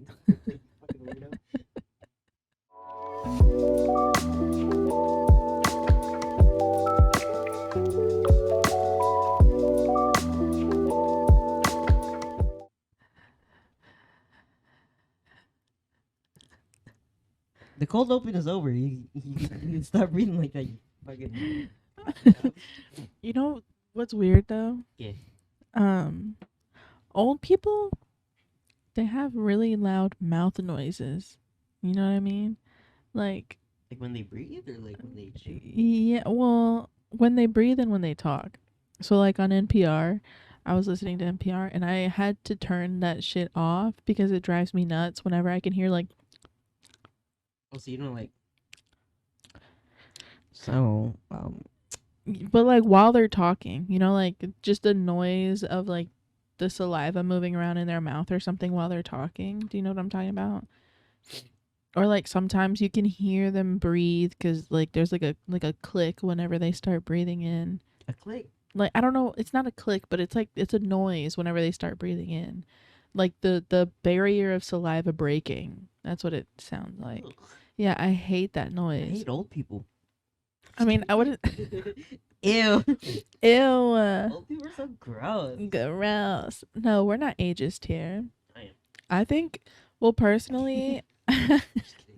fucking weirdo. The cold open is over. You can stop breathing like that. You fucking. You know what's weird though? Yeah. Old people, they have really loud mouth noises. You know what I mean? Like When they breathe or like when they chew? yeah, well, when they breathe and when they talk. So like on NPR, I was listening to NPR and I had to turn that shit off because it drives me nuts whenever I can hear like. Oh, so you don't like. So, But like while they're talking, like just the noise of like the saliva moving around in their mouth or something while they're talking. Do you know what I'm talking about? Or like sometimes you can hear them breathe because like there's like a click whenever they start breathing in. a click. Like I don't know, it's not a click, but it's like it's a noise whenever they start breathing in. Like the barrier of saliva breaking. That's what it sounds like. Ugh. Yeah, I hate that I noise. hate old people. I mean, I wouldn't. Ew. Ew. Old people are so gross. Gross. No, we're not ageist here. I am. I think, well, personally, Just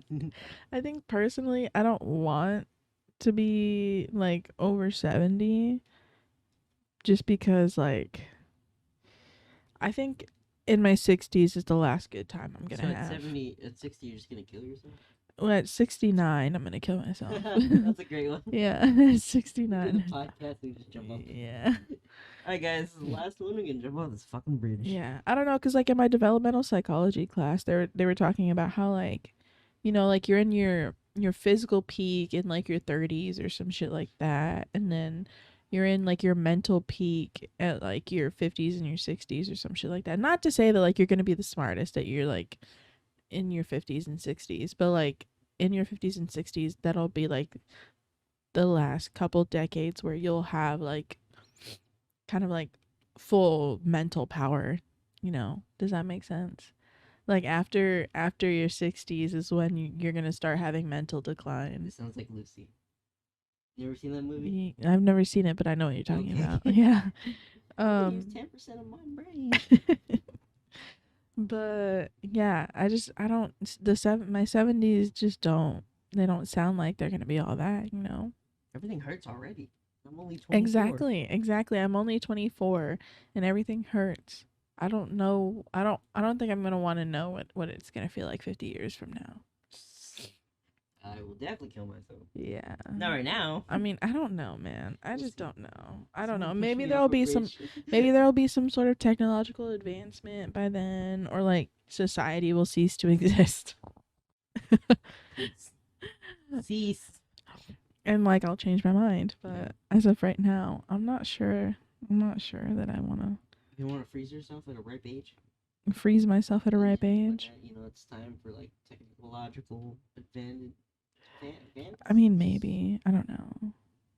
kidding. I think personally, I don't want to be like over 70 just because, like, I think in my 60s is the last good time I'm going So to at have. 70, at 60, you're just gonna kill yourself? Well, at 69, I'm going to kill myself. That's a great one. Yeah, We do the 69. podcast, we just jump off. Yeah. Alright, guys, this is the last one. We can jump off this fucking bridge. Yeah, I don't know, cause like in my developmental psychology class, they were talking about how like, like you're in your physical peak in like your 30s or some shit like that, and then you're in like your mental peak at like your 50s and your 60s or some shit like that. Not to say that like you're gonna be the smartest that you're like in your 50s and 60s, but like in your 50s and 60s, that'll be like the last couple decades where you'll have like kind of like full mental power. Does that make sense? Like after your 60s is when you're gonna start having mental decline. This sounds like Lucy. You ever seen that movie? I've never seen it, but I know what you're talking Okay. about. Yeah. I use 10% of my brain. But yeah, I don't my 70s just don't, they don't sound like they're gonna be all that. Everything hurts already. I'm only 24. Exactly. I'm only 24 and everything hurts. I don't know. I don't think I'm going to want to know what it's going to feel like 50 years from now. I will definitely kill myself. Yeah. Not right now. I mean, I don't know, man. I just don't know. I don't know. Someone push Maybe me there'll off a be some bridge. maybe there'll be some sort of technological advancement by then, or like society will cease to exist. Cease. And like I'll change my mind, but as of right now, I'm not sure. I'm not sure that I want to You want to freeze yourself at a ripe age? freeze myself at a ripe But, age. it's time for like technological advantage. I mean, maybe. I don't know.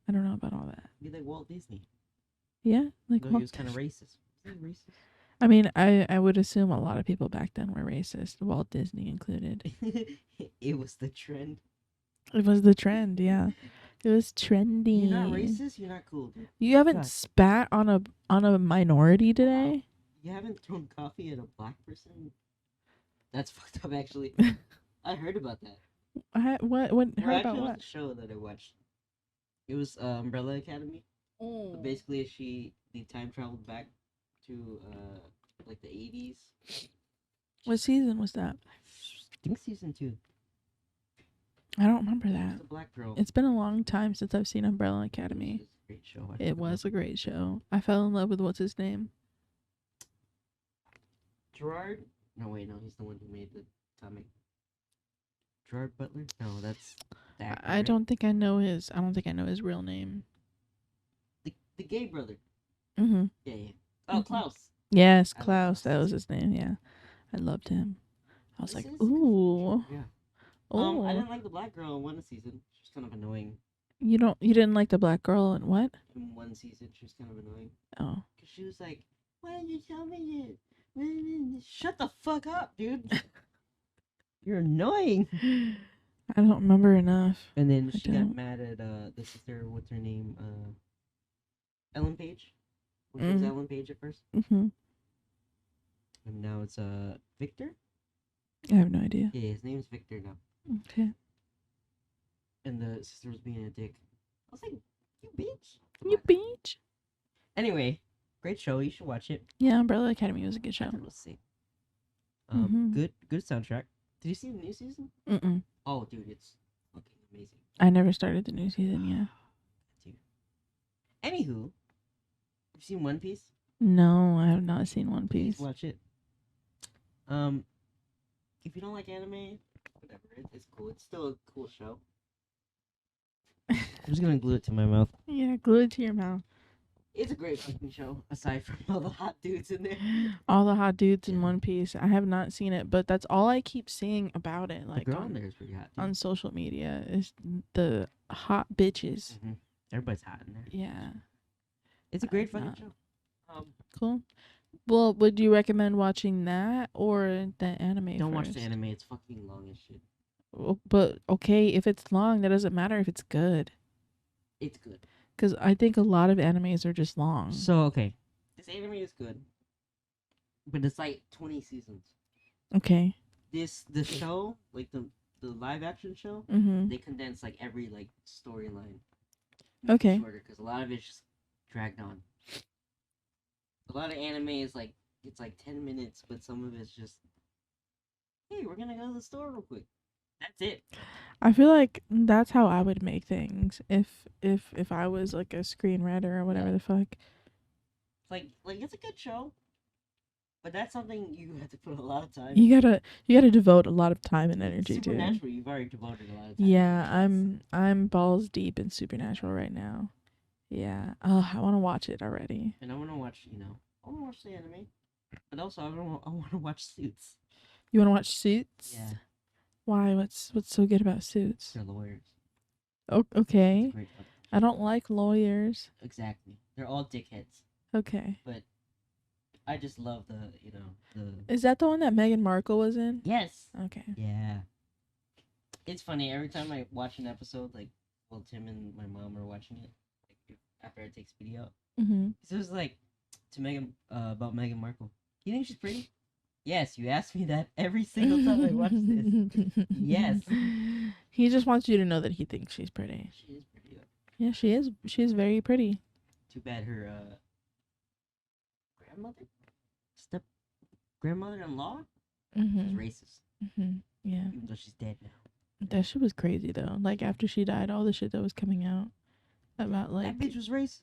I don't know about all that. Be like Walt Disney. Yeah, like No, he was kind of racist. Was he racist? I mean, I would assume a lot of people back then were racist, Walt Disney included. It was the trend. It was the trend, yeah. It was trendy. You're not racist. You're not cool, dude. You haven't God. spat on a minority today? You haven't thrown coffee at a black person? That's fucked up, actually. I heard about that. What Well, heard actually, about it was what? a show that I watched. It was Umbrella Academy. But basically, they time traveled back to like the 80s. What season was that? I think season 2. I don't remember It that. was a black girl. It's been a long time since I've seen Umbrella It Academy. was a great show. It was a great show. I fell in love with what's his name? Gerard? No, wait, no, he's the one who made the comic. Gerard Butler? No, that's the actor, I right? don't think I know his real name. The gay brother. Mm-hmm. Yeah. Oh, Mhm. Klaus. Yes, I like Klaus. That Klaus. was his name. Yeah, I loved him. I was This like, is a good ooh, show, yeah. ooh. I didn't like the black girl in one season. She was kind of annoying. You didn't like the black girl in what? In one season, she was kind of annoying. Oh, Cause she was like, "Why did you tell me this? Shut the fuck up, dude." You're annoying. I don't remember enough. And then I she got don't. mad at the sister. What's her name? Ellen Page. Which was Mm. Ellen Page at first, Mm-hmm. and now it's Victor. I have no idea. Yeah, his name's Victor now. Okay. And the sister was being a dick. I was like, you bitch. You bitch. Anyway, great show. You should watch it. Yeah, Umbrella Academy was a good show. I thought it was sick. Mhm. Good soundtrack. Did you see the new season? Mm-mm. Oh, dude, it's fucking amazing. I never started the new season yet. Dude. Anywho, you've seen One Piece? No, I have not seen One Please Piece. watch it. If you don't like anime, whatever, it's cool. It's still a cool show. I'm just gonna glue it to my mouth. Yeah, glue it to your mouth. It's a great fucking show, aside from all the hot dudes in there. All the hot dudes in Yeah. One Piece. I have not seen it, but that's all I keep seeing about it. Like the girl in there is pretty hot. Dude. on social media is the hot bitches. Mm-hmm. Everybody's hot in there. Yeah. It's a great fucking show. Cool. Well, would you recommend watching that or the anime? Don't watch first? the anime. It's fucking long as shit. But okay, if it's long, that doesn't matter if it's good. It's good. Because I think a lot of animes are just long. So, okay. This anime is good. But it's like 20 seasons. Okay. The show, like the live action show, Mm-hmm. they condense like every like storyline. Okay. Shorter, because a lot of it's just dragged on. A lot of anime is like, it's like 10 minutes, but some of it's just, hey, we're gonna go to the store real quick. That's it. I feel like that's how I would make things if I was like a screenwriter or whatever the fuck. Like it's a good show, but that's something you have to put a lot of time. You gotta devote a lot of time and energy to. Supernatural, you've already devoted a lot of time. Yeah, I'm balls deep in Supernatural right now. Yeah. Oh, I want to watch it already. And I want to watch, I want to watch the anime, but also I want to watch Suits. You want to watch Suits? Yeah. Why? What's so good about Suits? They're lawyers. Oh, okay. Great. I don't like lawyers. Exactly. They're all dickheads. Okay. But I just love the. Is that the one that Meghan Markle was in? Yes. Okay. Yeah. It's funny every time I watch an episode, like, well, Tim and my mom are watching it, like, after I take Speedy out. Mm-hmm. So it was like to Megan about Meghan Markle. You think she's pretty? Yes, you ask me that every single time I watch this. Yes. He just wants you to know that he thinks she's pretty. She is pretty. Yeah, she is. She's very pretty. Too bad her grandmother-in-law was racist. Mm-hmm. Yeah. Even though she's dead now. That shit was crazy though. Like after she died, all the shit that was coming out about like that bitch was racist.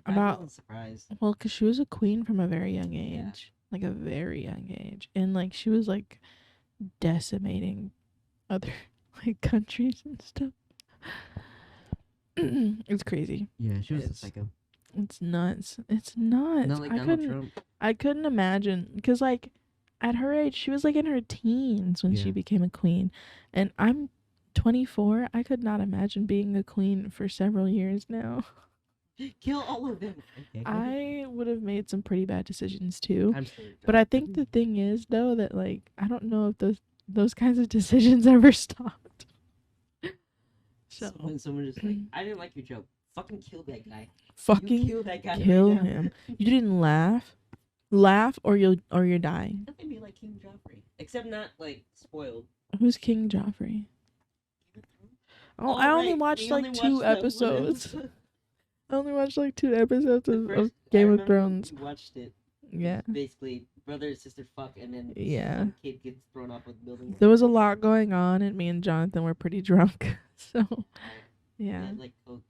I wasn't surprised. Well, because she was a queen from a very young age, like a very young age, and like she was like decimating other like countries and stuff. It's crazy. Yeah, she was a psycho. It's nuts. It's nuts. Not like Donald Trump. I couldn't imagine because like at her age, she was like in her teens when she became a queen, and I'm 24. I could not imagine being a queen for several years now. Kill all of them. Okay. I would have made some pretty bad decisions too. I'm sure. But I think the thing is though that like I don't know if those kinds of decisions ever stopped. So when someone just like, I didn't like your joke. Fucking kill that guy. Fucking kill that guy. Kill right him. You didn't laugh. Laugh or you're dying. That could be like King Joffrey, except not like spoiled. Who's King Joffrey? Oh, I only watched like 2 episodes. I only watched like 2 episodes of Game of Thrones. You watched it. Yeah. Basically, brother and sister fuck, and then some kid gets thrown off with buildings. There was a lot going on, and me and Jonathan were pretty drunk. So, yeah. Like coke.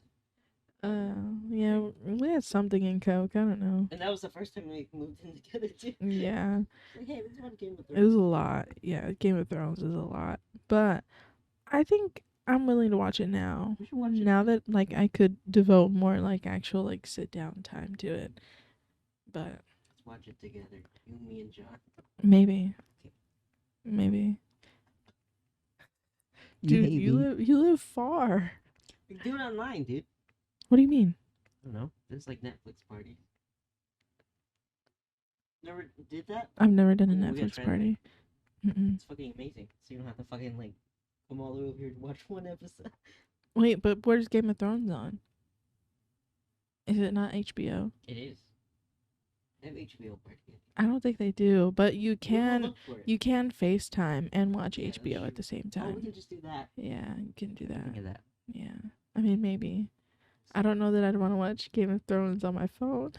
Yeah, we had something in coke. I don't know. And that was the first time we moved in together too. Yeah. Like, hey, let's watch Game of Thrones. It was a lot. Yeah, Game of Thrones is a lot, but I think I'm willing to watch it now. We should watch it now that like I could devote more like actual like sit down time to it. But let's watch it together. You, me, and John. Maybe. Dude, you live far. You can do it online, dude. What do you mean? I don't know. There's like Netflix parties. Never did that? I've never done a Netflix party. Mm-mm. It's fucking amazing. So you don't have to fucking like come all the way over here to watch one episode. Wait, but where's Game of Thrones on? Is it not HBO? It is. They have HBO party. I don't think they do, but you We'll go can look for it. FaceTime and watch Yeah, that's HBO at true. the same Oh, we time. can just do that. Yeah, you can do I didn't that. think of that. Yeah. I mean, maybe. I don't know that I'd want to watch Game of Thrones on my phone.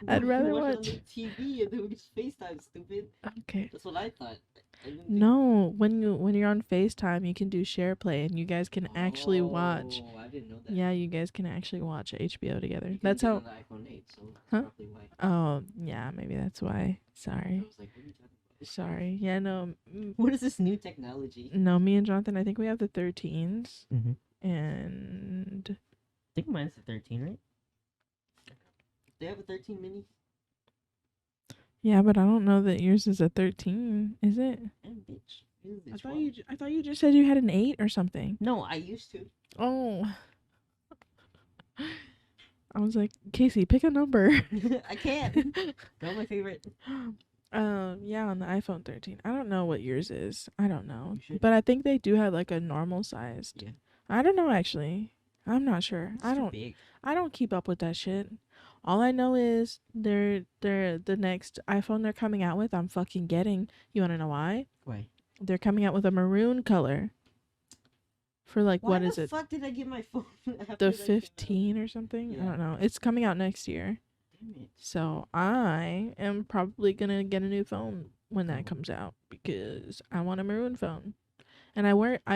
I'd We can rather watch it on watch. the TV and then we just FaceTime, stupid. Okay. That's what I thought. I didn't think... No, when you're on FaceTime, you can do share play and you guys can actually watch. Oh, I didn't know that. Yeah, you guys can actually watch HBO together. You That's couldn't how. get on the iPhone 8, so that's Huh? probably why. Oh, yeah, maybe that's why. I Sorry. was like, what are you talking about? Sorry. Yeah, no. What is this new technology? No, me and Jonathan, I think we have the 13s. Mm-hmm. And I think mine's the 13, right? They have a 13 mini? yeah, but I don't know that yours is a 13, is it? And bitch. This is I a thought 12. I thought you just said you had an 8 or something. No, I used to. Oh. I was like, Casey, pick a number. I can't. They're my favorite. Yeah, on the iPhone 13. I don't know what yours is. I don't know. You should. But I think they do have like a normal sized. Yeah. I don't know actually. I'm not sure. It's too big. I don't keep up with that shit. All I know is they're the next iPhone they're coming out with, I'm fucking getting. You want to know why? Why? They're coming out with a maroon color. For like Why what is the it? fuck did I get my phone after The that came out? 15 or something? I Yeah. don't know. It's coming out next year. Damn it. So I am probably gonna get a new phone when that Oh. comes out because I want a maroon phone. And I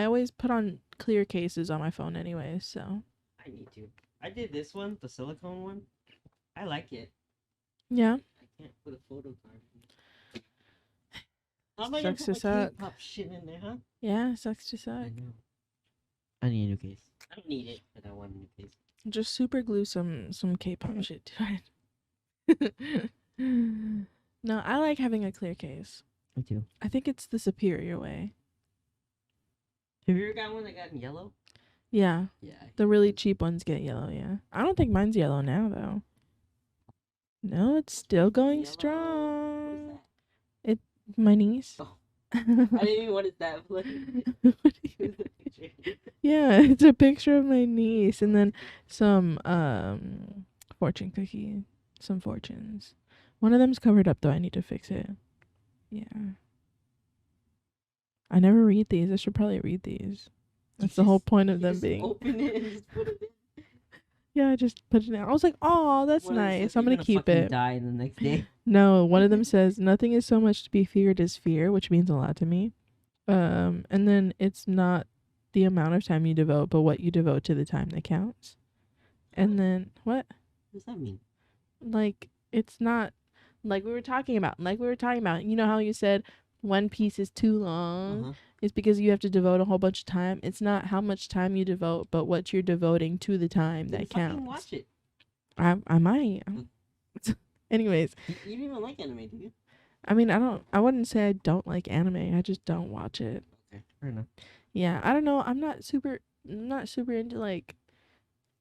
always put on clear cases on my phone anyway, so I need to. I did this one, the silicone one. I like it. yeah. I can't put a photo card. How am I gonna Sucks put to my suck. K-pop shit in there, huh? Yeah, sucks to suck. I know. I need a new case. I don't need it, but I want a new case. Just super glue some K-pop shit to it. No, I like having a clear case. Me too. I think it's the superior way. Have you ever got one that got in yellow? Yeah, Yeah. the really cheap ones get yellow, yeah. I don't think mine's yellow now though. No, it's still going Yellow. strong. What is My niece. Oh. that? I didn't even what is that? Like, here's the picture. Yeah, it's a picture of my niece and then some fortune cookie, some fortunes. One of them's covered up though. I need to fix it. Yeah. I never read these. I should probably read these. That's the whole point of You them just being. Open it and just put it in. Yeah, I just put it in. I was like, "Oh, that's One of them nice. says I'm you're gonna keep fucking it." Die the next day. No, one of them says, "Nothing is so much to be feared as fear," which means a lot to me. And then it's not the amount of time you devote, but what you devote to the time that counts. And then what? What does that mean? Like it's not like we were talking about. You know how you said one piece is too long? Uh-huh. It's because you have to devote a whole bunch of time. It's not how much time you devote, but what you're devoting to the time Then that fucking counts. watch it. I might. Anyways, You don't even like anime, do you? I mean, I wouldn't say I don't like anime. I just don't watch it. Okay, fair enough. Yeah, I don't know. I'm not super into like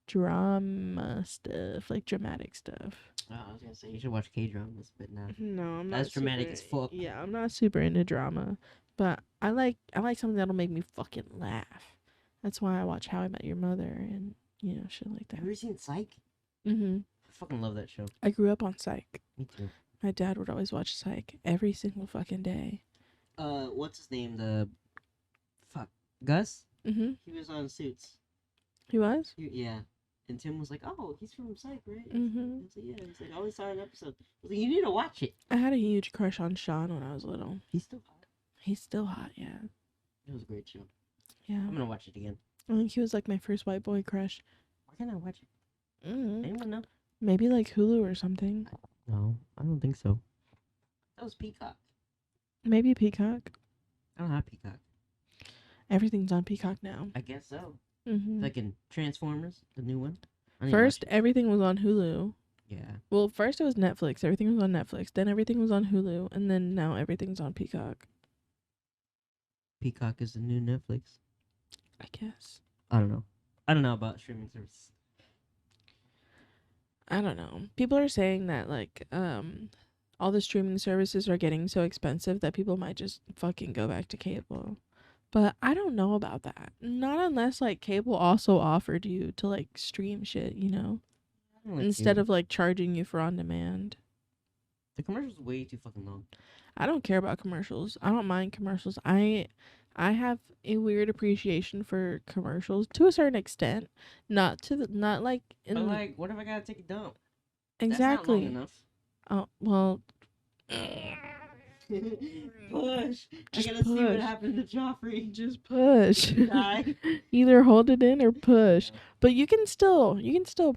drama stuff, like dramatic stuff. Oh, I was gonna say you should watch K-dramas, but nah. No, I'm not. That's dramatic super- as fuck. Yeah, I'm not super into drama, but I like something that'll make me fucking laugh. That's why I watch How I Met Your Mother and shit like that. Have you ever seen Psych? Mhm. I fucking love that show. I grew up on Psych. Me too. My dad would always watch Psych every single fucking day. What's his name? Gus? Mhm. He was on Suits. He was. Yeah. And Tim was like, "Oh, he's from Psych, right?" Mhm. I was like, "Yeah." He's like, "I only saw an episode." I was like, "You need to watch it." I had a huge crush on Sean when I was little. He's still hot. He's still hot, yeah. It was a great show. Yeah. I'm gonna watch it again. I think he was like my first white boy crush. Where can I watch it? Mm. Anyone know? Maybe like Hulu or something. No, I don't think so. That was Peacock. Maybe Peacock. I don't have Peacock. Everything's on Peacock now. I guess so. Mm-hmm. Like in Transformers, the new one. I need to First, watch it. everything was on Hulu. Yeah. Well, first it was Netflix. Everything was on Netflix. Then everything was on Hulu. And then now everything's on Peacock. Peacock is the new Netflix. I guess. I don't know. I don't know about streaming services. I don't know. People are saying that like all the streaming services are getting so expensive that people might just fucking go back to cable. But I don't know about that. Not unless like cable also offered you to like stream shit, you know, I don't like instead cable. of like charging you for on demand. The commercial's way too fucking long. I don't care about commercials. I don't mind commercials. I have a weird appreciation for commercials to a certain extent. Not like in But like, what if I gotta take a dump? exactly. That's not long enough. Oh well, Push. just I gotta see what push. happened to Joffrey. Just push. Die. Either hold it in or push. Yeah, But you can still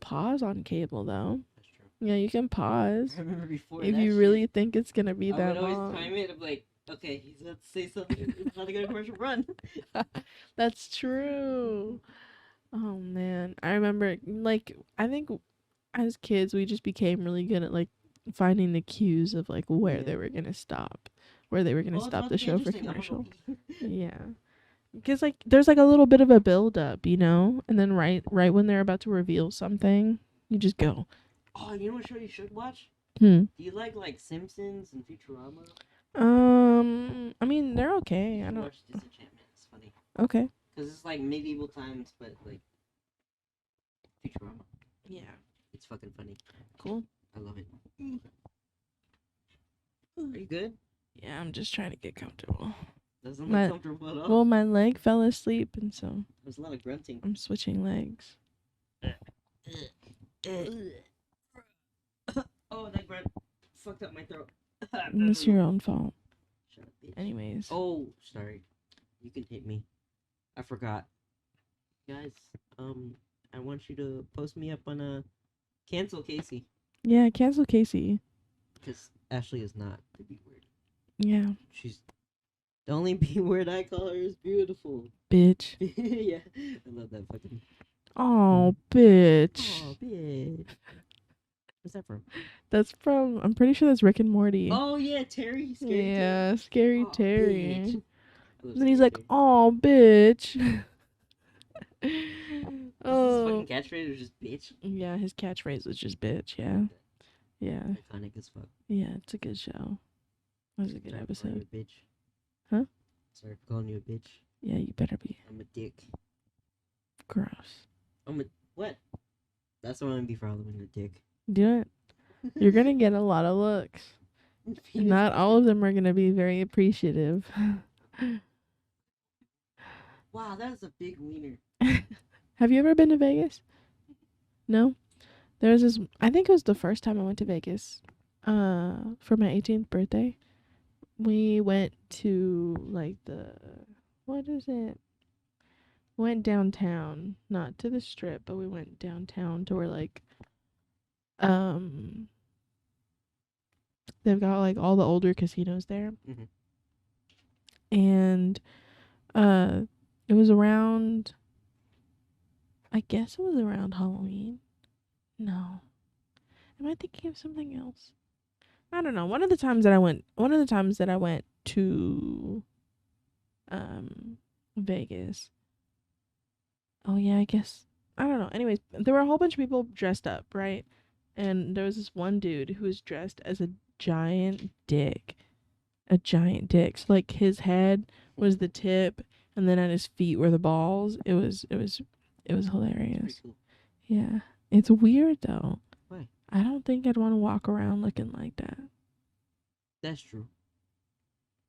pause on cable though. that's true. Yeah, you can pause I remember before if that you shit, really think it's gonna be I that would always long. time it. I'm like, okay, he's about to say something. It's about to go to commercial. Run. That's true. Oh man, I remember like I think as kids we just became really good at like finding the cues of like where Yeah. they were gonna stop, where they were gonna Well, it's stop about the to be show for interesting. I'm gonna commercial. go pee. Yeah, because like there's like a little bit of a build up, you know, and then right when they're about to reveal something, you just go. Oh, you know what show you should watch? Do you like Simpsons and Futurama? I mean they're You okay. I should don't. watch Disenchantment. It's funny. Okay. Because it's like medieval times, but like Futurama. Yeah. It's fucking funny. Cool. I love it. Are you good? Yeah, I'm just trying to get comfortable. Doesn't My- look comfortable at all. Well, my leg fell asleep, and so There's a lot of grunting. I'm switching legs. Oh, that grunt fucked up my throat. It's your own fault. Shut up, bitch. Anyways. Oh, sorry. You can hit me. I forgot. Guys, I want you to post me up on cancel Casey. Yeah, cancel Casey. Because Ashley is not the B word. Yeah. She's the only B word I call her is beautiful. Bitch. Yeah, I love that fucking. Oh, bitch. Oh, bitch. What's that from? That's from, I'm pretty sure that's Rick and Morty. Oh yeah, Terry. Scary Yeah, Scary Terry. Terry. Bitch. I love Then he's Scary like, Terry. oh, bitch. Is his Oh. fucking catchphrase or just bitch? Yeah, his catchphrase was just bitch, yeah. Yeah. Iconic as fuck. Yeah, it's a good show. It was a good Sorry for calling episode. you a bitch. Huh? Sorry for calling you a bitch. Yeah, you better be. I'm a dick. Gross. I'm a what? That's what I'm gonna be for Halloween, a dick. Do it. You're gonna get a lot of looks. Not all of them are gonna be very appreciative. Wow, that is a big wiener. Have you ever been to Vegas? No? There was this, I think it was the first time I went to Vegas. For my 18th birthday. We went to like what is it? Went downtown, not to the strip, but we went downtown to where like they've got like all the older casinos there. Mhm. And it was around, I guess it was around Halloween. No. Am I thinking of something else? I don't know. One of the times that I went to Vegas. Oh yeah, I guess. I don't know. Anyways, there were a whole bunch of people dressed up, right? And there was this one dude who was dressed as a giant dick. A giant dick. So like his head was the tip and then at his feet were the balls. It was Pretty hilarious. cool. Yeah. It's weird though. Why? I don't think I'd want to walk around looking like that. That's true.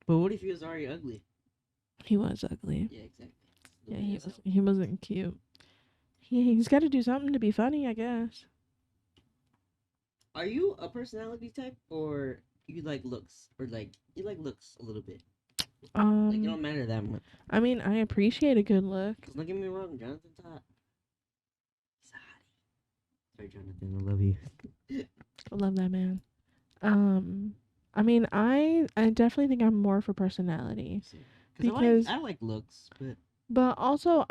But what if he was already ugly? He was ugly. Yeah, exactly. Yeah, he wasn't cute. He's got to do something to be funny, I guess. Are you a personality type, or you like looks, or like you like looks a little bit? Like it don't matter that much. I mean, I appreciate a good look. 'Cause don't get me wrong, Jonathan's hot. He's a hottie. Sorry, Jonathan, I love you. I love that man. I mean, I definitely think I'm more for personality. Because Because- I like looks, But also,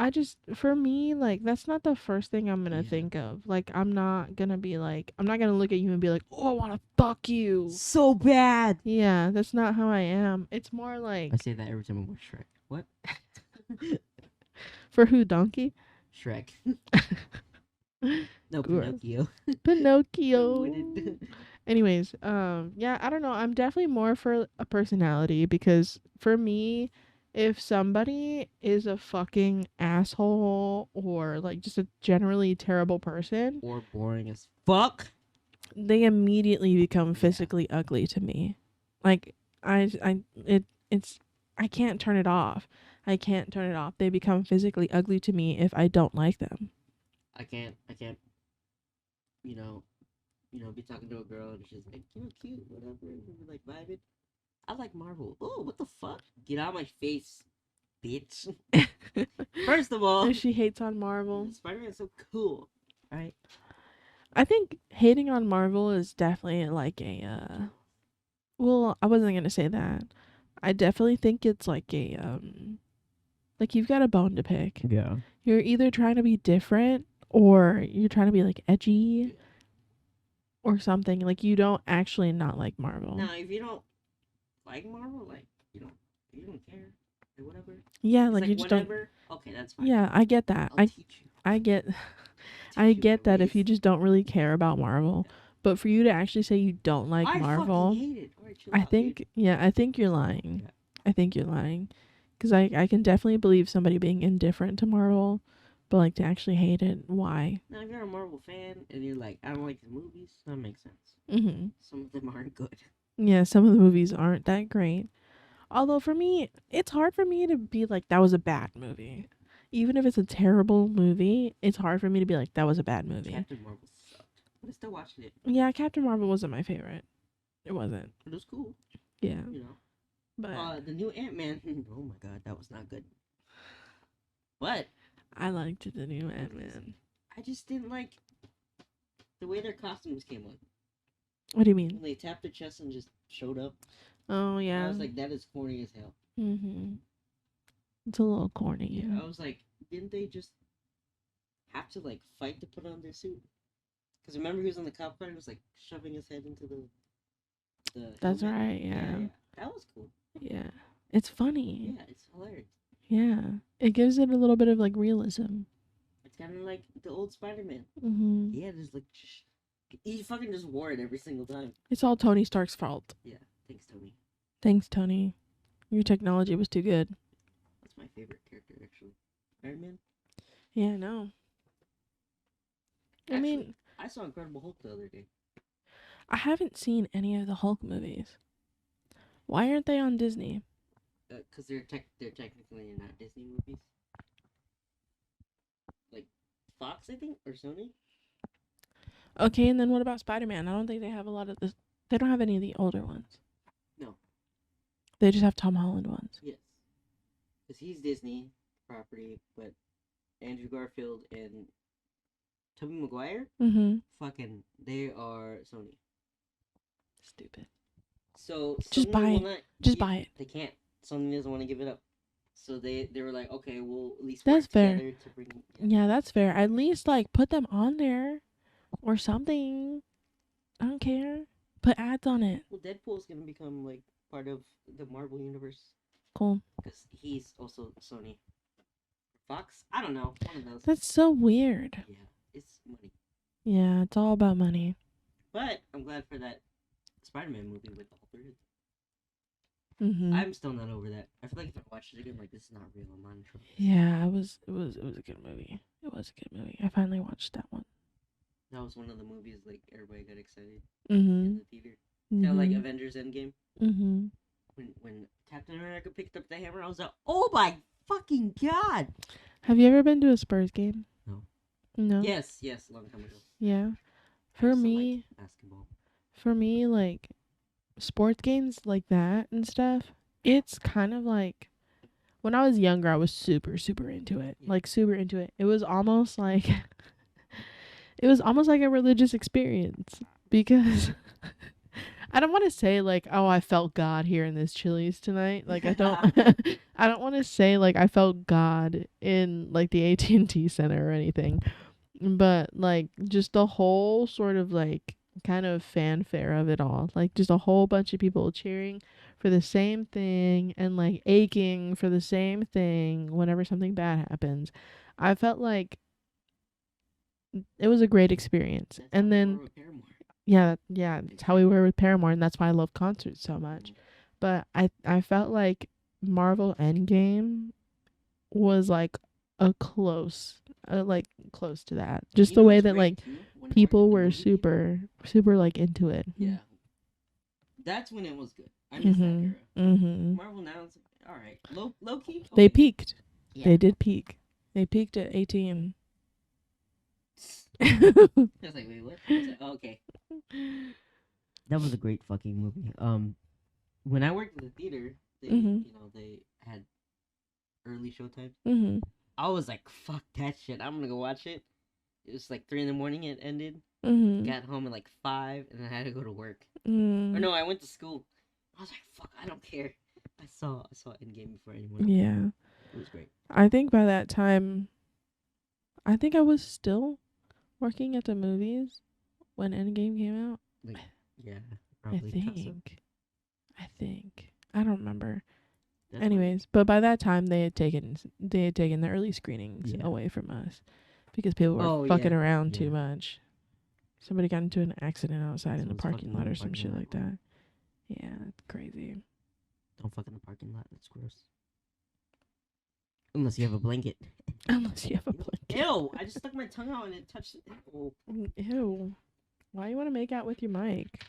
for me, like, that's not the first thing I'm gonna Yeah. think of. Like, I'm not gonna look at you and be like, oh, I wanna fuck you. so bad. Yeah, that's not how I am. It's more like, I say that every time I watch Shrek. What? for who, Donkey? Shrek. No, Gross. Pinocchio. Pinocchio. Wouldn't- Anyways, yeah, I don't know. I'm definitely more for a personality because for me, if somebody is a fucking asshole or like just a generally terrible person, Or boring as fuck. they immediately become Yeah. physically ugly to me. Like it's I can't turn it off. I can't turn it off. They become physically ugly to me if I don't like them. I can't, you know, be talking to a girl and she's like, cute, whatever, and we're like vibing. I like Marvel. Oh, what the fuck? Get out of my face, bitch. First of all, She hates on Marvel. Spider-Man's so cool, right? I think hating on Marvel is definitely like a well, I wasn't gonna say that. I definitely think it's like a like you've got a bone to pick. Yeah. You're either trying to be different or you're trying to be like edgy or something. Like you don't actually not like Marvel. Now, if you don't like Marvel, like you don't care, or whatever. Yeah, It's like you just whatever. Okay, that's fine. don't. Yeah, I get that. I'll teach you. I get Teach I you get my that if you ways. just don't really care about Marvel. But for you to actually say you don't like I Marvel, fucking hate it. All right, chill I out, dude. think yeah, I think you're lying. Yeah. I think you're lying. Cuz I can definitely believe somebody being indifferent to Marvel, but like to actually hate it, why? Now, if you're a Marvel fan and you're like, I don't like the movies, that makes sense. Mhm. Some of them aren't good. Yeah, some of the movies aren't that great. Although for me, it's hard for me to be like that was a bad movie. Even if it's a terrible movie, it's hard for me to be like that was a bad movie. Captain Marvel sucked, but I still watched it. Yeah, Captain Marvel wasn't my favorite. It wasn't. It was cool, Yeah, you know. but The new Ant-Man. Oh my god, that was not good. But I liked the new Ant-Man. I just didn't like the way their costumes came on. What do you When mean? they tapped their chest and just showed up, Oh I yeah. was like, that is corny as hell. Mhm. It's a little corny. Yeah, I was like, didn't they just have to like fight to put on their suit? Because remember he was on the cop car and was like shoving his head into the That's helmet? right. Yeah. Yeah, that was cool. Yeah. It's funny. Yeah, it's hilarious. Yeah. It gives it a little bit of like realism. It's kind of like the old Spider-Man. Mhm. He had this like, he fucking just wore it every single time. It's all Tony Stark's fault. Yeah, thanks, Tony. Thanks, Tony. Your technology was too good. That's my favorite character, actually. Iron Man. Yeah, I know. I mean, I saw Incredible Hulk the other day. I haven't seen any of the Hulk movies. Why aren't they on Disney? Because they're technically not Disney movies. Like Fox, I think, or Sony. Okay, and then what about Spider-Man? I don't think they have a lot of this. They don't have any of the older ones. No. They just have Tom Holland ones. Yes. Because he's Disney property, but Andrew Garfield and Tobey Maguire, Mhm. fucking, they are Sony. Stupid. So Just Sony buy will it. not Just give- buy it. They can't. Sony doesn't want to give it up. So they were like, okay, we'll at least That's work fair. together to bring. Yeah, that's fair. At least like put them on there or something. I don't care. Put ads on it. Well, Deadpool's gonna become like part of the Marvel universe Cool. because he's also Sony. Fox? I don't know. One of those. That's so weird. Yeah, it's money. Yeah, it's all about money. But I'm glad for that Spider-Man movie with the Hulk. Mhm. I'm still not over that. I feel like if I watched it again, I'm like, this is not real. I'm not in trouble. Yeah, it was a good movie. It was a good movie. I finally watched that one. That was one of the movies like everybody got excited Mhm. in the theater. Kind of like Avengers Endgame. Mhm. When Captain America picked up the hammer, I was like, oh my fucking god! Have you ever been to a Spurs game? No. No. Yes, a long time ago. Yeah. I For also me, liked basketball. for me, like sports games like that and stuff, it's kind of like when I was younger, I was super, super into it. Yeah. Like super into it. It was almost like it was almost like a religious experience because I don't want to say like, oh, I felt God here in this Chili's tonight. Like I don't I don't want to say like I felt God in like the AT&T Center or anything. But like just the whole sort of like kind of fanfare of it all. Like just a whole bunch of people cheering for the same thing and like aching for the same thing whenever something bad happens. I felt like it was a great experience. That's And then Paramore. Yeah, yeah, it's how we were with Paramore, and that's why I love concerts so much. But I felt like Marvel Endgame was like a close, like close to that. Just You the know way what's that great like too? When people the were movie came out. super like into it. Yeah, that's when it was good. I miss that Mhm. era. Mhm. Marvel now it's all right. Low key, They okay. peaked. Yeah. They did peak. They peaked at 18. I was like, wait, what? I was like, oh, okay. That was a great fucking movie. When I worked at the theater, Mhm. they had early show times. Mhm. I was like, fuck that shit. I'm gonna go watch it. It was like 3 in the morning. It ended. Mhm. Got home at like 5, and then I had to go to work. Or Mm. no, I went to school. I was like, fuck, I don't care. I saw Endgame before anyone. Yeah. It was great. I think by that time, I think I was still working at the movies when Endgame came out. Like, yeah, I probably thought so. think. I think. I don't remember. That's why. Anyways, but by that time they had taken the early screenings Yeah. away from us because people were Oh fucking yeah. around Yeah. too much. Somebody got into an accident outside in the Someone's parking fucking lot in the or some parking shit lot. like that. Yeah, it's crazy. Don't fuck in the parking lot. That's gross. Unless you have a blanket. Unless you have a blanket. Ew! I just stuck my tongue out and it touched it. Ew. Ew. Why you want to make out with your mic?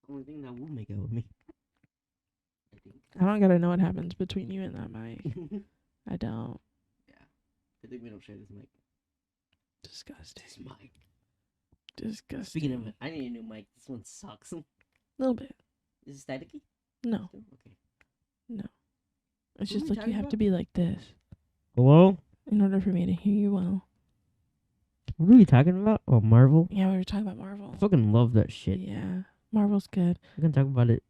Only thing that will make out with me. I think. I don't gotta know what happens between you and that mic. Yeah. I don't. I think we don't share this mic. Disgusting. This mic. Disgusting. Speaking of it, I need a new mic. This one sucks. A little bit. Is it staticky? No. Okay. No. It's What are just we like you talking have about? to be like this Hello? in order for me to hear you well. What are we talking about? Oh, Marvel? Yeah, we were talking about Marvel. I fucking love that shit. Yeah. Marvel's good. We can talk about it.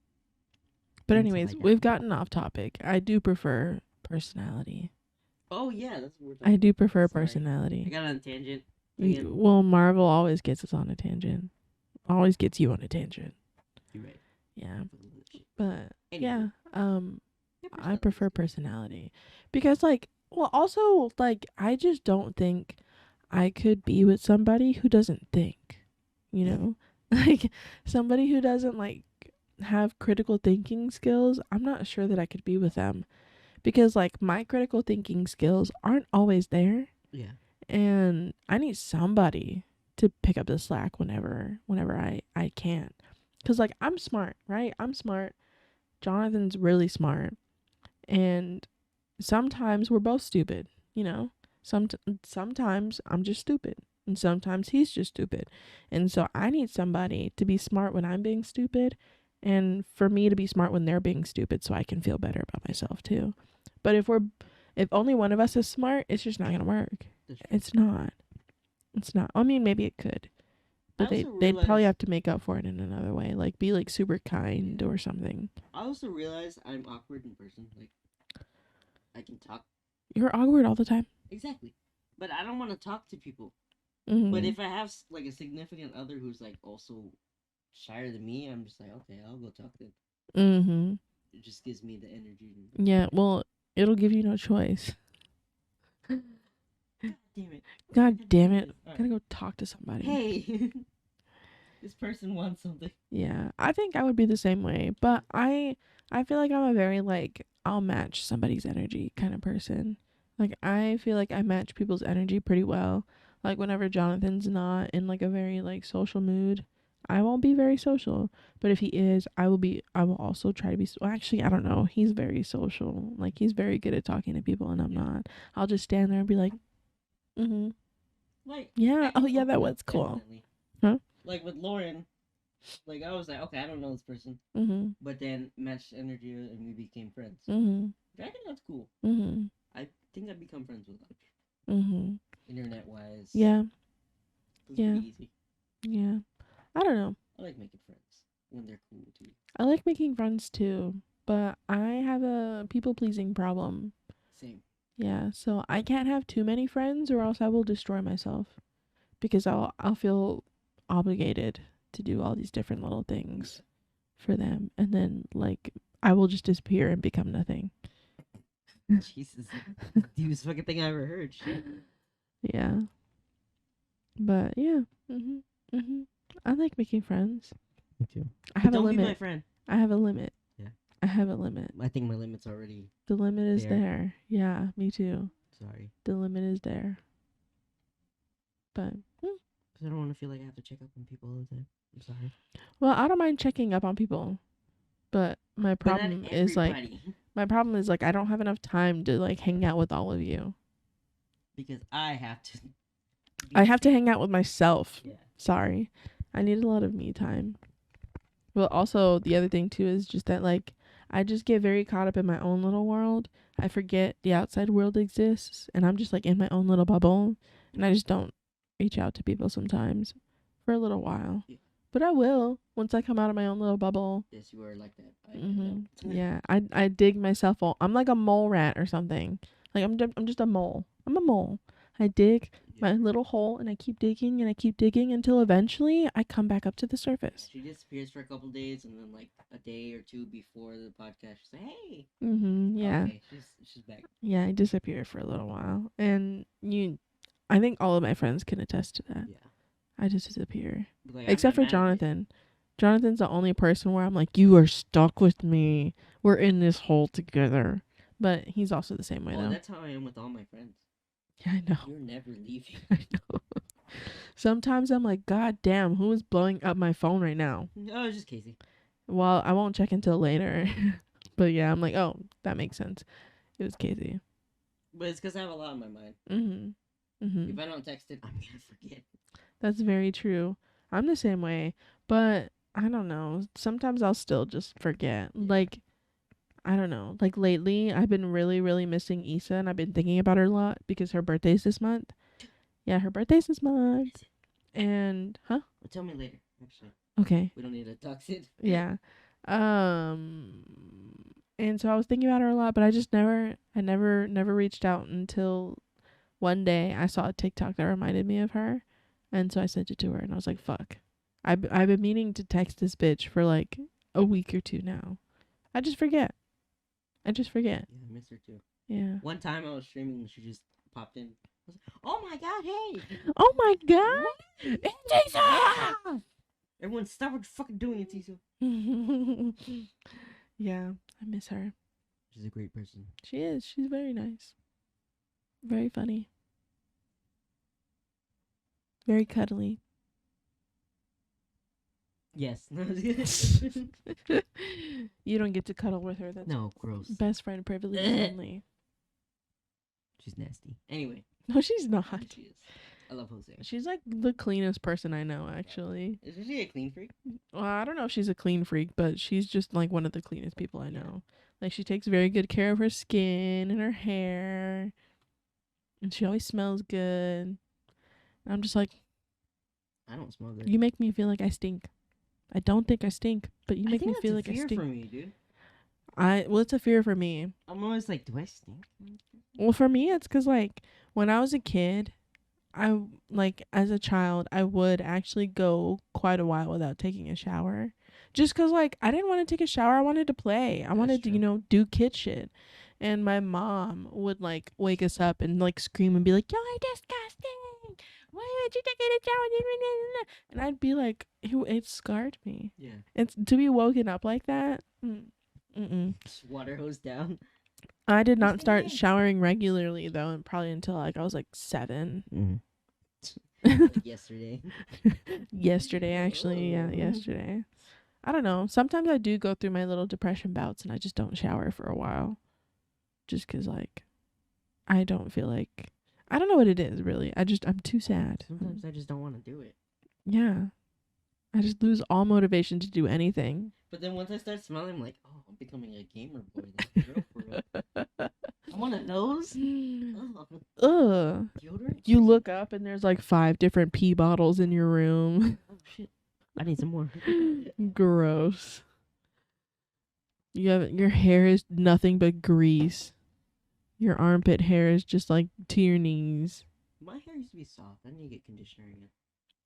But until I anyways, die. we've gotten off topic. I do prefer personality. Oh, yeah, that's what we're I talking do prefer about. Sorry. I personality. got on a tangent again. Well, Marvel always gets us on a tangent. Always gets you on a tangent. You're right. Yeah. Fucking love that shit. But Anyway. yeah, Yeah, I personality prefer is good. personality because like well also like I just don't think I could be with somebody who doesn't think, you know? Like somebody who doesn't like have critical thinking skills, I'm not sure that I could be with them because like my critical thinking skills aren't always there Yeah. and I need somebody to pick up the slack whenever I can. Cuz like I'm smart, right? I'm smart. Jonathan's really smart and sometimes we're both stupid, you know? Sometimes I'm just stupid and sometimes he's just stupid. And so I need somebody to be smart when I'm being stupid and for me to be smart when they're being stupid so I can feel better about myself too. But if only one of us is smart, it's just not going to work. It's not. It's not. I mean, maybe it could. But they'd probably have to make up for it in another way, like be like super kind or something. I also realize I'm awkward in person. Like, I can talk. You're awkward all the time. Exactly. But I don't want to talk to people. Mm-hmm. But if I have like a significant other who's like also shyer than me, I'm just like, okay, I'll go talk to them. Mm-hmm. It just gives me the energy. Yeah, well, it'll give you no choice. God damn it. God damn it. Right. Gotta go talk to somebody. Hey, this person wants something. Yeah, I think I would be the same way, but I feel like I'm a very like I'll match somebody's energy kind of person. Like I feel like I match people's energy pretty well. Like whenever Jonathan's not in like a very like social mood, I won't be very social. But if he is, I will also try to be well, actually, I don't know. He's very social. Like he's very good at talking to people and I'm not. I'll just stand there and be like, "Mhm. Like, Yeah. Oh yeah, that open was up, cool." definitely. Huh? Like with Lauren, like I was like, okay, I don't know this person, Mhm. but then matched energy and we became friends. Mhm. I think that's cool. Mhm. I think I've become friends with a lot of people. Mhm. Internet wise. Yeah. It's Yeah. pretty easy. Yeah. I don't know. I like making friends when they're cool too. I like making friends too, but I have a people pleasing problem. Same. Yeah, so I can't have too many friends or else I will destroy myself because I'll feel obligated to do all these different little things for them and then like I will just disappear and become nothing. Jesus. Deepest fucking thing I ever heard. Shit. Yeah. But yeah. Mhm. Mhm. I like making friends. Me too. I have a Don't be my limit. friend. I have a limit. Yeah. I have a limit. I think my limit's already The limit is there. there. Yeah, me too. Sorry. The limit is there. But Because I don't want to feel like I have to check up on people all the time. I'm sorry. well, I don't mind checking up on people. But my problem but is like I don't have enough time to like hang out with all of you. Because I have to. I have to hang out with myself. Yeah. Sorry. I need a lot of me time. Well, also the other thing too is just that like I just get very caught up in my own little world. I forget the outside world exists and I'm just like in my own little bubble and I just don't reach out to people sometimes for a little while. Yeah. But I will once I come out of my own little bubble. Yes, you are like that. I know. Yeah, I dig myself all. I'm like a mole rat or something. Like I'm just a mole. I'm a mole. I dig my little hole and I keep digging and I keep digging until eventually I come back up to the surface. She disappears for a couple days and then like a day or two before the podcast, she's like, "Hey." Yeah. Okay, she's back. Yeah, I disappear for a little while, and I think all of my friends can attest to that. Yeah. I just disappear, Like, except for Jonathan. Jonathan's the only person where I'm like, you are stuck with me. We're in this hole together. But he's also the same way though. That's how I am with all my friends. Yeah, I know. You're never leaving. I know. Sometimes I'm like, God damn, who is blowing up my phone right now? Oh, it's just Casey. Well, I won't check until later. But yeah, I'm like, oh, that makes sense. It was Casey. But it's because I have a lot on my mind. If I don't text it, I'm gonna forget. That's very true. I'm the same way, but I don't know. Sometimes I'll still just forget. Like, I don't know. Like lately, I've been really, really missing Issa, and I've been thinking about her a lot because her birthday's this month. Yeah, her birthday's this month. And Well, tell me later. Actually. Okay. We don't need to talk it. Yeah. And so I was thinking about her a lot, but I never reached out until one day I saw a TikTok that reminded me of her, and so I sent it to her, and I was like, "Fuck, I've been meaning to text this bitch for like a week or two now. I just forget. Yeah, I miss her too. Yeah. One time I was streaming and she just popped in. I was like, "Oh my god, hey!" Oh my god, it's Issa! Everyone, stop what you're fucking doing, it's Issa. Yeah, I miss her. She's a great person. She is. She's very nice. Very funny. Very cuddly. Yes. You don't get to cuddle with her. That's no, gross. Best friend privilege only. She's nasty. Anyway. No, she's not. She is. I love Jose. She's like the cleanest person I know, actually. Is she a clean freak? Well, I don't know if she's a clean freak, but she's just like one of the cleanest people I know. Like, she takes very good care of her skin and her hair. And she always smells good. And I'm just like, I don't smell good. You make me feel like I stink. I don't think I stink, but you make me feel like I stink. It's a fear for me, dude. Well, it's a fear for me. I'm always like, do I stink? Well, for me, it's because, like, when I was a kid, as a child, I would actually go quite a while without taking a shower. Just because, like, I didn't want to take a shower. I wanted to play. I wanted to, do kid shit. And my mom would, like, wake us up and, like, scream and be like, "You're disgusting! Why would you take a shower?" And I'd be like, it scarred me. Yeah. It's to be woken up like that. Just water hose down. I did not start showering regularly though, and probably until like I was like 7. Like yesterday. Yesterday, actually, yeah, yesterday. I don't know. Sometimes I do go through my little depression bouts, and I just don't shower for a while, just 'cause like I don't feel like I don't know what it is really. I'm too sad. Sometimes I just don't want to do it. Yeah, I just lose all motivation to do anything. But then once I start smelling, I'm like, oh, I'm becoming a gamer boy. That's real for real. I'm one of those. Ugh. Deodorant? You look up and there's like 5 different pee bottles in your room. Oh shit! I need some more. Gross. Your hair is nothing but grease. Your armpit hair is just like to your knees. My hair used to be soft. I need to get conditioner again.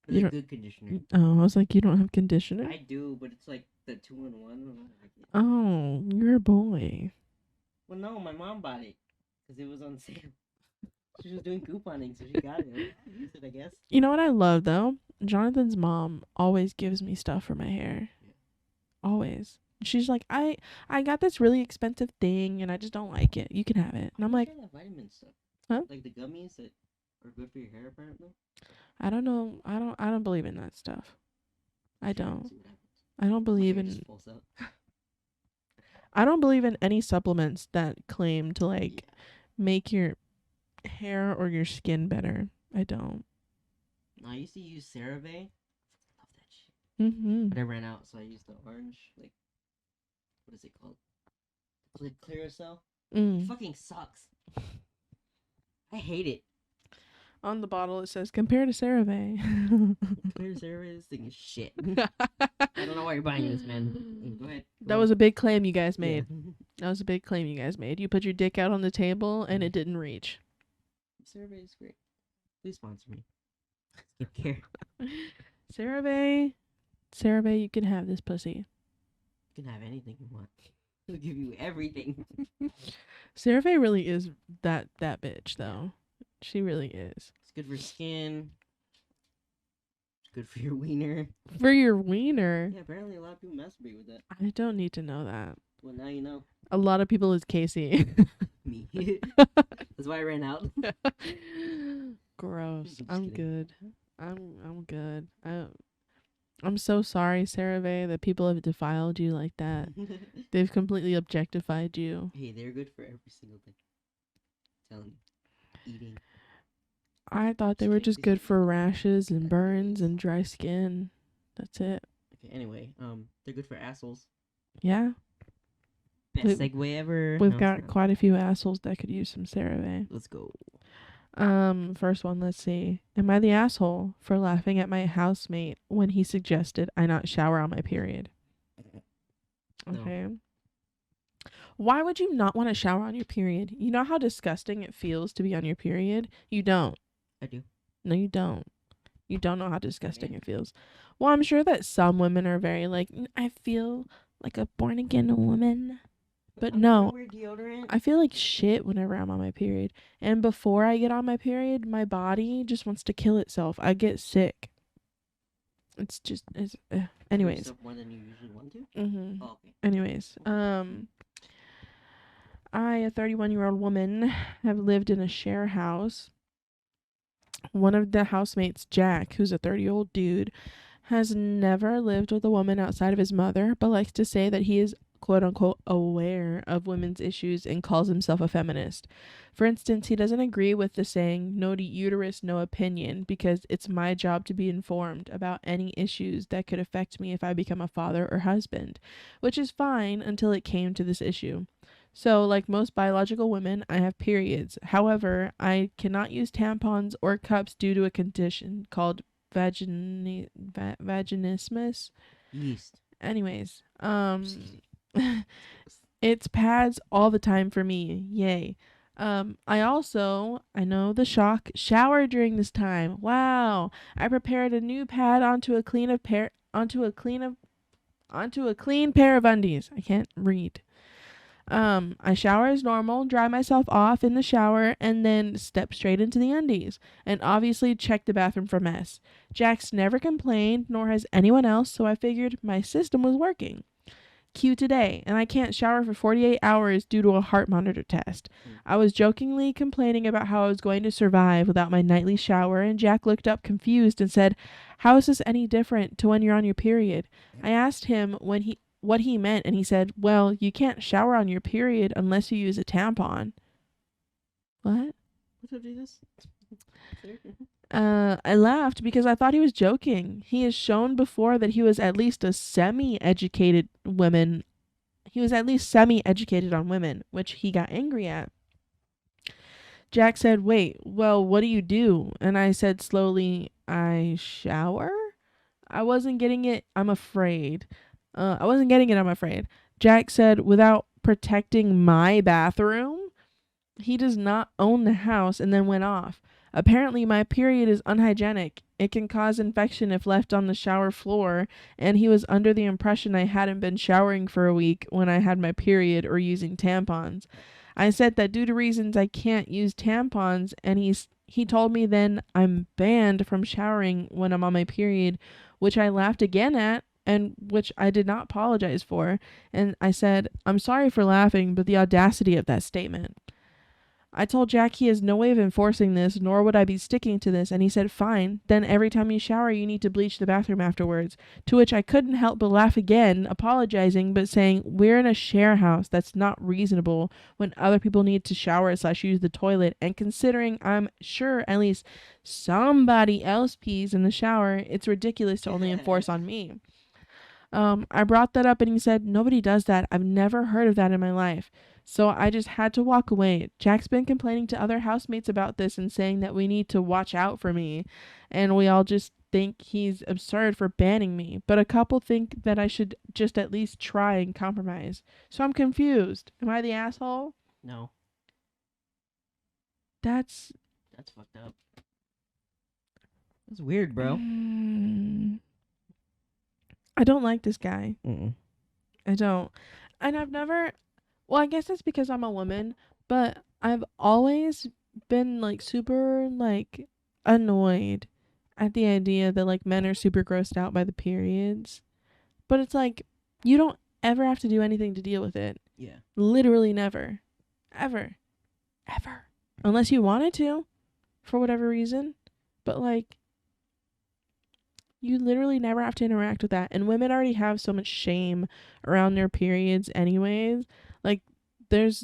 You Like good conditioner. Oh, I was like, you don't have conditioner? I do, but it's like the 2-in-1. Oh, you're a boy. Well, no, my mom bought it because it was on sale. She was doing couponing, so she got it. I'll use it, I guess. You know what I love though? Jonathan's mom always gives me stuff for my hair. Yeah. Always. She's like, I got this really expensive thing and I just don't like it. You can have it. And I'm like, that vitamin stuff. Huh? Like the gummies that are good for your hair, apparently. I don't know. I don't believe in that stuff. I Try it and don't. see what happens. I don't My believe hair in just falls out. I don't believe in any supplements that claim to like make your hair or your skin better. I don't. No, I used to use CeraVe. I love that shit. Mhm. But I ran out, so I used the orange, like, what is it called? Clear cell. It fucking sucks. I hate it. On the bottle it says compare to CeraVe. Clear CeraVe, this thing is shit. I don't know why you're buying this, man. Go ahead. That was a big claim you guys made. Yeah. That was a big claim you guys made. You put your dick out on the table and it didn't reach. CeraVe is great. Please sponsor me. Skincare. CeraVe, you can have this pussy. You can have anything you want. We'll give you everything. CeraVe really is that bitch though. She really is. It's good for skin. It's good for your wiener. For your wiener? Yeah, apparently a lot of people masturbate with that. I don't need to know that. Well, now you know. A lot of people is Casey. Me. That's why I ran out. Gross. Just I'm kidding. good. I'm good. I'm so sorry, CeraVe, that people have defiled you like that. They've completely objectified you. Hey, they're good for every single thing. I'm telling you. Eating. I thought they were just good for rashes and burns and dry skin. That's it. Okay, anyway, they're good for assholes. Yeah. Best segue ever. We've No, got quite a few assholes that could use some CeraVe. Let's go. First one, let's see. Am I the asshole for laughing at my housemate when he suggested I not shower on my period? No. Okay. Why would you not want to shower on your period? You know how disgusting it feels to be on your period? You don't. I do. No, you don't. You don't know how disgusting it feels. Well, I'm sure that some women are very like, I feel like a born again woman. But no, Wear deodorant. I feel like shit whenever I'm on my period. And before I get on my period, my body just wants to kill itself. I get sick. It's just, anyways. More than you usually want to? Mm-hmm. Oh, okay. Anyways, I, a 31-year-old woman, have lived in a share house. One of the housemates, Jack, who's a 30-year-old dude, has never lived with a woman outside of his mother, but likes to say that he is quote-unquote aware of women's issues and calls himself a feminist. For instance, he doesn't agree with the saying, no uterus, no opinion, because it's my job to be informed about any issues that could affect me if I become a father or husband, which is fine until it came to this issue. So, like most biological women, I have periods. However, I cannot use tampons or cups due to a condition called vaginismus. Yeast. Anyways, it's pads all the time for me. Yay. I know the shock, shower during this time. Wow. I prepared a new pad onto a clean pair of undies. I can't read. I shower as normal, dry myself off in the shower, and then step straight into the undies. And obviously check the bathroom for mess. Jack's never complained, nor has anyone else, so I figured my system was working. Cue today, and I can't shower for 48 hours due to a heart monitor test. I was jokingly complaining about how I was going to survive without my nightly shower, and Jack looked up confused and said, "How is this any different to when you're on your period?" I asked him what he meant, and he said, "Well, you can't shower on your period unless you use a tampon." What? What's up, Jesus? I laughed because I thought he was joking. He has shown before that he was at least semi-educated on women, which he got angry at. Jack said, "Wait, well, what do you do?" And I said slowly, "I shower?" I wasn't getting it, I'm afraid. Jack said, "Without protecting my bathroom?" He does not own the house, and then went off. Apparently, my period is unhygienic. It can cause infection if left on the shower floor, and he was under the impression I hadn't been showering for a week when I had my period or using tampons. I said that due to reasons I can't use tampons, and he told me then I'm banned from showering when I'm on my period, which I laughed again at and which I did not apologize for. And I said, I'm sorry for laughing, but the audacity of that statement. I told Jack he has no way of enforcing this, nor would I be sticking to this, and he said, fine, then every time you shower you need to bleach the bathroom afterwards, to which I couldn't help but laugh again, apologizing, but saying, we're in a share house, that's not reasonable, when other people need to shower / use the toilet, and considering I'm sure at least somebody else pees in the shower, it's ridiculous to only enforce on me. I brought that up and he said, nobody does that. I've never heard of that in my life. So I just had to walk away. Jack's been complaining to other housemates about this and saying that we need to watch out for me. And we all just think he's absurd for banning me. But a couple think that I should just at least try and compromise. So I'm confused. Am I the asshole? No. That's fucked up. That's weird, bro. I don't like this guy. Mm-mm. I don't. And I've never... Well, I guess that's because I'm a woman, but I've always been, like, super, like, annoyed at the idea that, like, men are super grossed out by the periods. But it's like, you don't ever have to do anything to deal with it. Yeah. Literally never. Ever. Ever. Unless you wanted to, for whatever reason. But, like, you literally never have to interact with that. And women already have so much shame around their periods anyways. Like, there's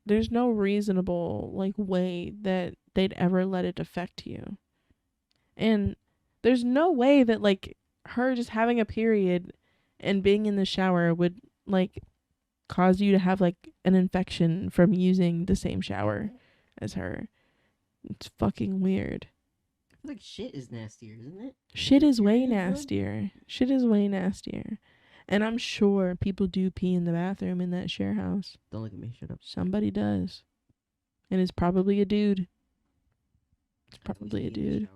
no reasonable, like, way that they'd ever let it affect you. And there's no way that, like, her just having a period and being in the shower would, like, cause you to have, like, an infection from using the same shower as her. It's fucking weird. Like, shit is nastier, isn't it? Shit is way nastier. Shit is way nastier. And I'm sure people do pee in the bathroom in that share house. Don't look at me, shut up. Somebody does. And it's probably a dude. It's probably a dude.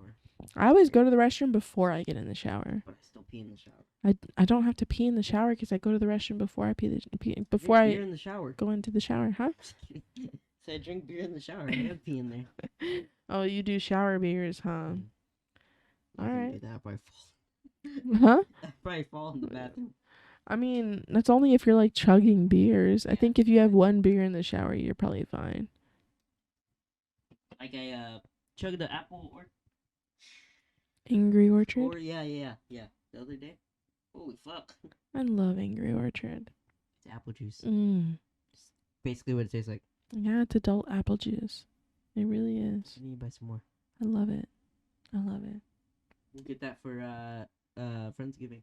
I always go to the restroom before I get in the shower. But I still pee in the shower. I don't have to pee in the shower because I go to the restroom before I before I beer in the shower. Go into the shower, huh? So I drink beer in the shower. I have pee in there. Oh, you do shower beers, huh? All right. That probably fall. Huh? That probably fall in the bathroom. I mean, that's only if you're, like, chugging beers. I think if you have one beer in the shower, you're probably fine. Like I chugged the apple or Angry Orchard? Or yeah. The other day. Holy fuck. I love Angry Orchard. It's apple juice. It's basically what it tastes like. Yeah, it's adult apple juice. It really is. I need to buy some more. I love it. I love it. We'll get that for Friendsgiving.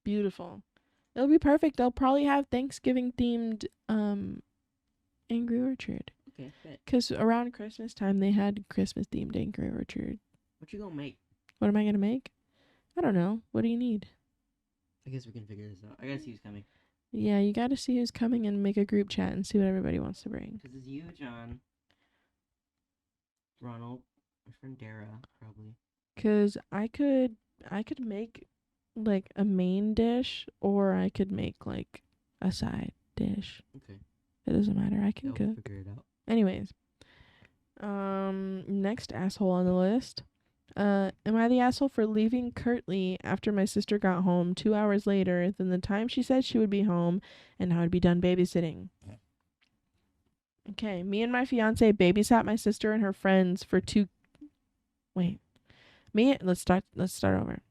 Beautiful. It'll be perfect. They'll probably have Thanksgiving themed Angry Orchard. Okay, bet. Because around Christmas time they had Christmas themed Angry Orchard. What you gonna make? What am I gonna make? I don't know. What do you need? I guess we can figure this out. I gotta see who's coming. Yeah, you gotta see who's coming and make a group chat and see what everybody wants to bring. Because it's you, John, Ronald, my friend Dara, probably. Because I could make, like, a main dish, or I could make, like, a side dish. Okay. It doesn't matter. I can We'll cook. figure it out. Anyways. Next asshole on the list. Am I the asshole for leaving curtly after my sister got home 2 hours later than the time she said she would be home and I would be done babysitting? Okay, me and my fiance babysat my sister and her friends for let's start over.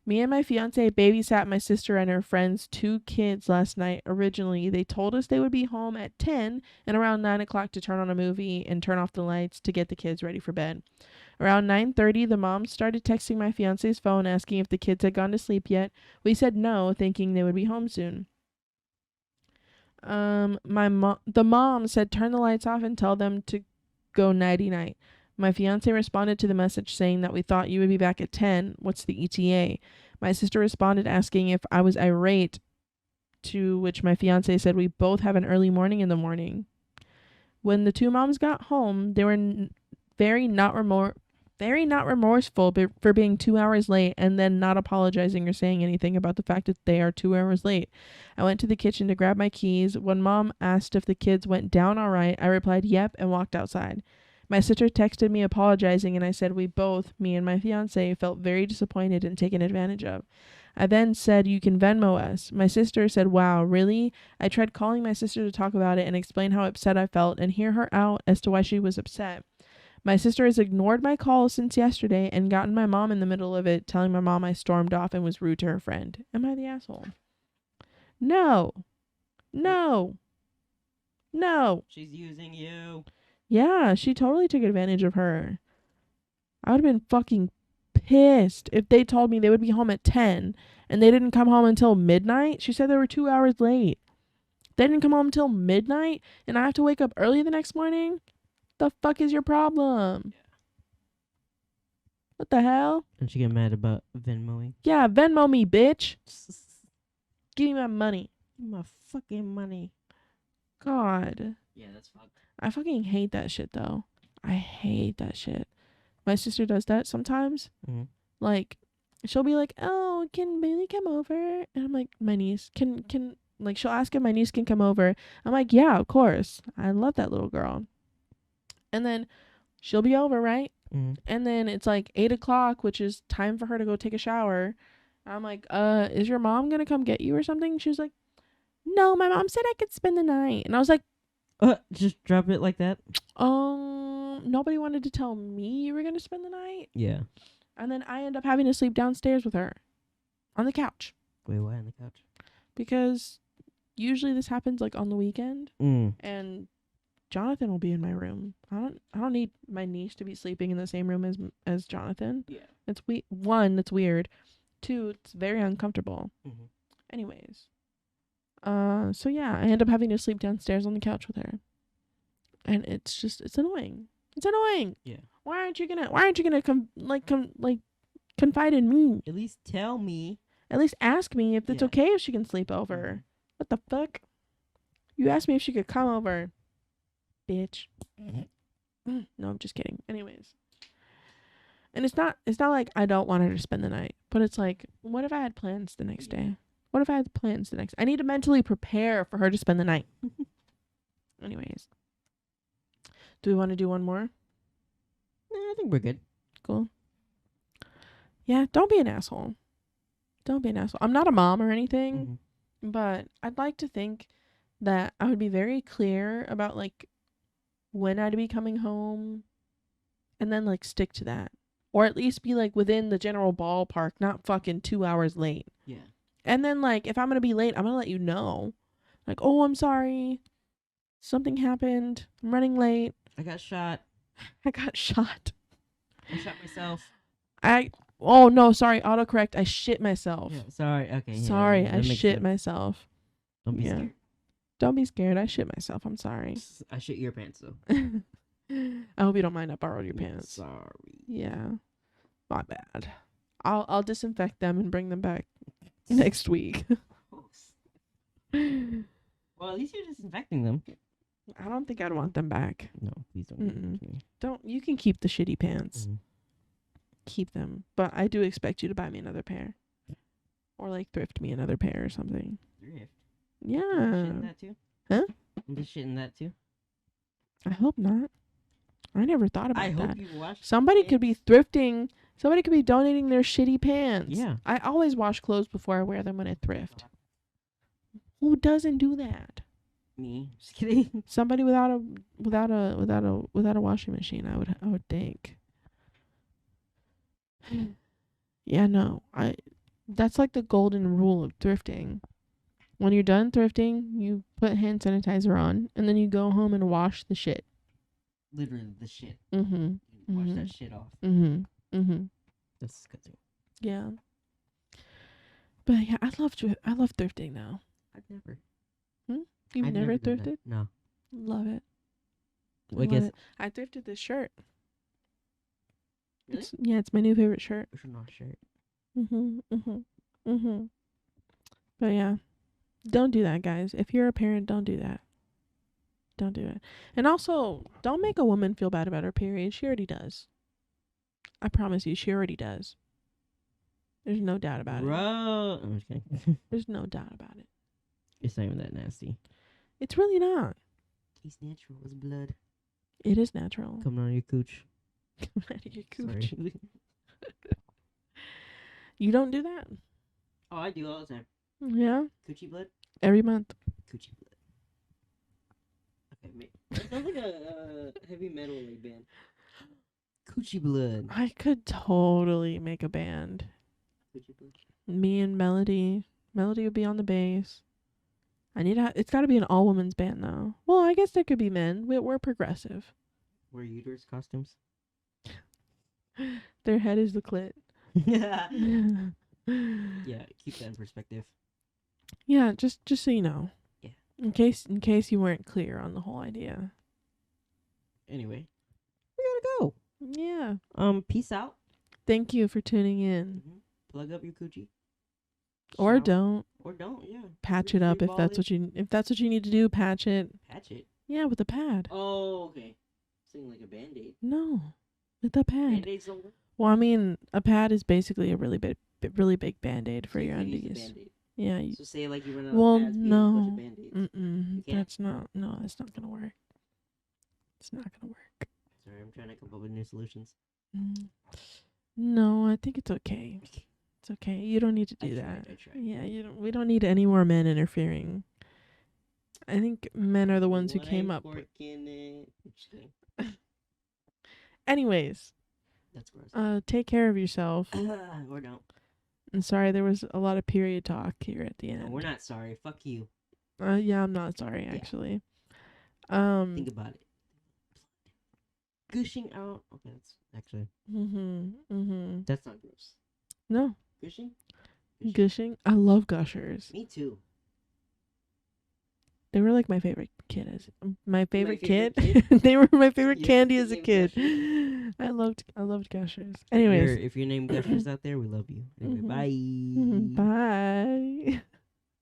Me and my fiance babysat my sister and her friends' 2 kids last night. Originally, they told us they would be home at 10 and around 9 o'clock to turn on a movie and turn off the lights to get the kids ready for bed. Around 9:30, the mom started texting my fiance's phone asking if the kids had gone to sleep yet. We said no, thinking they would be home soon. The mom said turn the lights off and tell them to go nighty-night. My fiance responded to the message saying that we thought you would be back at 10. What's the ETA? My sister responded asking if I was irate, to which my fiance said we both have an early morning in the morning. When the 2 moms got home, they were very not very not remorseful for being 2 hours late and then not apologizing or saying anything about the fact that they are 2 hours late. I went to the kitchen to grab my keys. When Mom asked if the kids went down all right, I replied yep and walked outside. My sister texted me apologizing, and I said we both, me and my fiance, felt very disappointed and taken advantage of. I then said you can Venmo us. My sister said, wow, really? I tried calling my sister to talk about it and explain how upset I felt and hear her out as to why she was upset. My sister has ignored my calls since yesterday and gotten my mom in the middle of it, telling my mom I stormed off and was rude to her friend. Am I the asshole? No. No. No. She's using you. Yeah, she totally took advantage of her. I would have been fucking pissed if they told me they would be home at 10 and they didn't come home until midnight. She said they were 2 hours late. They didn't come home until midnight and I have to wake up early the next morning? The fuck is your problem? What the hell? And she get mad about Venmoing. Yeah, Venmo me, bitch. Give me my money. My fucking money. God. Yeah, that's fucked. I fucking hate that shit, though. I hate that shit. My sister does that sometimes. Mm-hmm. Like, she'll be like, oh, can Bailey come over? And I'm like, my niece, can, like, she'll ask if my niece can come over. I'm like, yeah, of course. I love that little girl. And then she'll be over, right? Mm-hmm. And then it's like 8 o'clock, which is time for her to go take a shower. I'm like, is your mom gonna come get you or something? She was like, no, my mom said I could spend the night. And I was like, just drop it like that? Nobody wanted to tell me you were gonna spend the night. Yeah. And then I end up having to sleep downstairs with her on the couch. Wait, why on the couch? Because usually this happens like on the weekend. And Jonathan will be in my room. I don't need my niece to be sleeping in the same room as Jonathan. Yeah. It's one, it's weird. Two, it's very uncomfortable. Mm-hmm. Anyways. So yeah, I end up having to sleep downstairs on the couch with her. And it's annoying. It's annoying. Yeah. Why aren't you gonna confide in me? At least tell me. At least ask me if it's Yeah. okay if she can sleep over. Mm-hmm. What the fuck? You asked me if she could come over. Bitch. No, I'm just kidding. Anyways. And it's not like I don't want her to spend the night, but it's like, what if I had plans the next day? What if I had plans the next? I need to mentally prepare for her to spend the night. Anyways. Do we want to do one more? I think we're good. Cool. Yeah, don't be an asshole. Don't be an asshole. I'm not a mom or anything, but I'd like to think that I would be very clear about like when I'd be coming home and then like stick to that. Or at least be like within the general ballpark, not fucking 2 hours late. Yeah. And then like if I'm going to be late, I'm going to let you know. Like, oh, I'm sorry. Something happened. I'm running late. I got shot. I got shot. I shot myself. Oh no, sorry, autocorrect. I shit myself. Yeah, sorry. Okay. Sorry, yeah, I shit myself. Don't be Yeah. scared. Don't be scared. I shit myself. I'm sorry. I shit your pants though. I hope you don't mind I borrowed your pants. Sorry. Yeah. My bad. I'll disinfect them and bring them back next week. Well, at least you're disinfecting them. I don't think I'd want them back. No, please don't. give them to me. Don't. You can keep the shitty pants. Mhm. Keep them. But I do expect you to buy me another pair. Or like thrift me another pair or something. Thrift. Yeah. Shit in that too? Huh? I'm just shitting that too. I hope not. I never thought about I that. hope you washed. Somebody could be thrifting. Somebody could be donating their shitty pants. Yeah. I always wash clothes before I wear them when I thrift. Who doesn't do that? Me. Just kidding. Somebody without a washing machine, I would think. Yeah, no. That's like the golden rule of thrifting. When you're done thrifting, you put hand sanitizer on and then you go home and wash the shit. Literally the shit. Mhm. Wash Mhm. that shit off. Mhm. Mhm. That's disgusting. Yeah. But yeah, I love thrifting now. I've never. You've I've never done that. thrifted? No. Love it. Well, I Love guess. it. I thrifted this shirt. Really? It's my new favorite shirt. We should not shirt. But yeah, don't do that, guys. If you're a parent, don't do that. Don't do it. And also, don't make a woman feel bad about her period. She already does. I promise you, she already does. There's no doubt about it. Bro. I'm just kidding. There's no doubt about it. It's not even that nasty. It's really not. It's natural. It's blood. It is natural. Coming on your cooch. Out of your cooch. Sorry. You don't do that? Oh, I do all the time. Yeah? Coochie blood? Every month. Coochie blood. Okay, that sounds like a heavy metal like band. Coochie blood. I could totally make a band. Coochie blood. Me and Melody. Melody would be on the bass. It's got to be an all women's band though. Well, I guess there could be men. We're progressive. Wear uterus costumes. Their head is the clit. Yeah, keep that in perspective. Yeah, just so you know. Yeah. In case you weren't clear on the whole idea. Anyway, we gotta go. Yeah. Peace out. Thank you for tuning in. Mm-hmm. Plug up your coochie. Or Shower. don't. Or don't. Yeah. Patch it up if that's what you need to do. Patch it. Patch it. Yeah, with a pad. Oh, okay. Something like a Band-Aid. No, with a pad. Band-Aids don't work. Well, I mean, a pad is basically a really big Band-Aid for So your you use a undies. Band-Aid. Yeah. So say like you run out Well, of pads, no. a bunch of Band-Aids. Mm-mm. can't? That's not gonna work. It's not gonna work. Sorry, I'm trying to come up with new solutions. No, I think it's okay. It's okay. You don't need to do I that. tried. Yeah, we don't need any more men interfering. I think men are the ones who came up with. Just kidding. Anyways, That's gross. take care of yourself. Or don't. I'm sorry there was a lot of period talk here at the end. No, we're not sorry. Fuck you. Yeah, I'm not sorry actually. Think about it. Gushing out. Okay, that's actually. That's not gross. No. Gushing? Gushing? I love gushers. Me too. They were like my favorite kid my favorite kid. kid? They were my favorite Your candy as a nickname kid. I loved gushers. Anyways. If you're named Gushers out there, we love you. Anyway, bye. Bye.